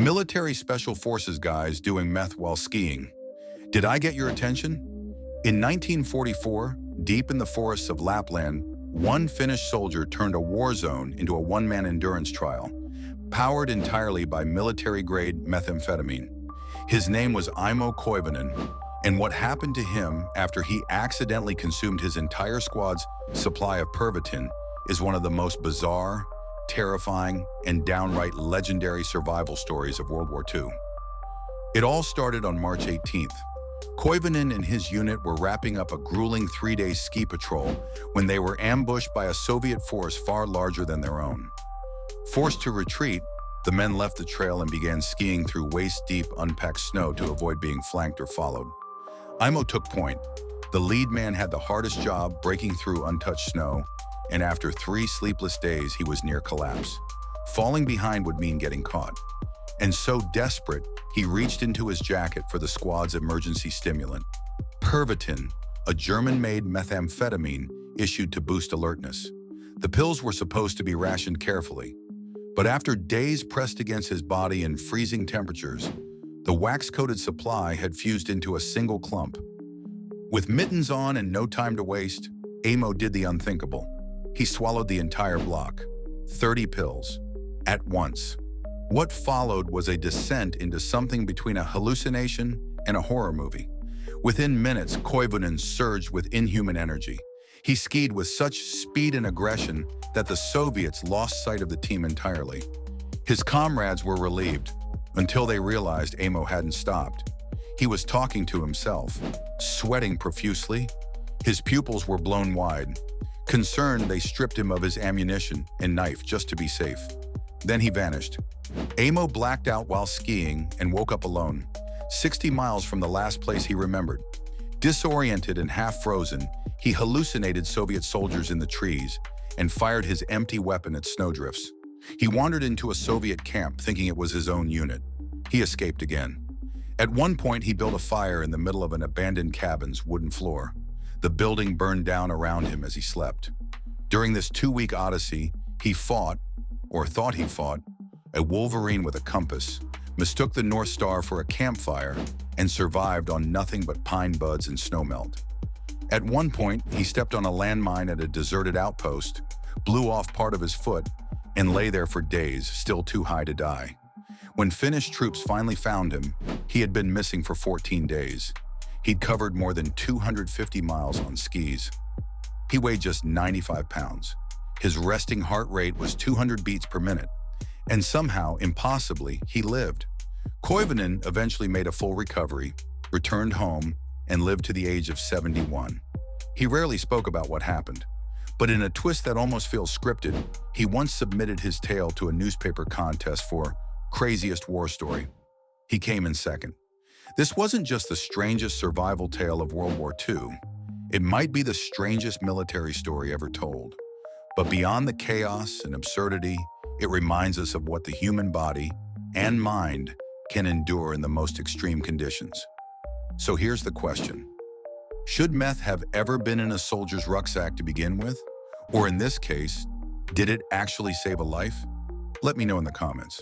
Military special forces guys doing meth while skiing. Did I get your attention? In 1944, deep in the forests of Lapland, one Finnish soldier turned a war zone into a one-man endurance trial, powered entirely by military-grade methamphetamine. His name was Aimo Koivunen, and what happened to him after he accidentally consumed his entire squad's supply of Pervitin is one of the most bizarre, terrifying, and downright legendary survival stories of World War II. It all started on March 18th. Koivunen and his unit were wrapping up a grueling 3-day ski patrol when they were ambushed by a Soviet force far larger than their own. Forced to retreat, the men left the trail and began skiing through waist-deep, unpacked snow to avoid being flanked or followed. Aimo took point. The lead man had the hardest job, breaking through untouched snow, and after 3 sleepless days, he was near collapse. Falling behind would mean getting caught. And so desperate, he reached into his jacket for the squad's emergency stimulant, Pervitin, a German-made methamphetamine issued to boost alertness. The pills were supposed to be rationed carefully, but after days pressed against his body in freezing temperatures, the wax-coated supply had fused into a single clump. With mittens on and no time to waste, Aimo did the unthinkable. He swallowed the entire block, 30 pills, at once. What followed was a descent into something between a hallucination and a horror movie. Within minutes, Koivunen surged with inhuman energy. He skied with such speed and aggression that the Soviets lost sight of the team entirely. His comrades were relieved until they realized Aimo hadn't stopped. He was talking to himself, sweating profusely. His pupils were blown wide. Concerned, they stripped him of his ammunition and knife just to be safe. Then he vanished. Aimo blacked out while skiing and woke up alone, 60 miles from the last place he remembered. Disoriented and half-frozen, he hallucinated Soviet soldiers in the trees and fired his empty weapon at snowdrifts. He wandered into a Soviet camp thinking it was his own unit. He escaped again. At one point, he built a fire in the middle of an abandoned cabin's wooden floor. The building burned down around him as he slept. During this 2-week odyssey, he fought, or thought he fought, a wolverine with a compass, mistook the North Star for a campfire, and survived on nothing but pine buds and snowmelt. At one point, he stepped on a landmine at a deserted outpost, blew off part of his foot, and lay there for days, still too high to die. When Finnish troops finally found him, he had been missing for 14 days. He'd covered more than 250 miles on skis. He weighed just 95 pounds. His resting heart rate was 200 beats per minute, and somehow, impossibly, he lived. Koivunen eventually made a full recovery, returned home, and lived to the age of 71. He rarely spoke about what happened, but in a twist that almost feels scripted, he once submitted his tale to a newspaper contest for craziest war story. He came in second. This wasn't just the strangest survival tale of World War II. It might be the strangest military story ever told. But beyond the chaos and absurdity, it reminds us of what the human body and mind can endure in the most extreme conditions. So here's the question. Should meth have ever been in a soldier's rucksack to begin with? Or in this case, did it actually save a life? Let me know in the comments.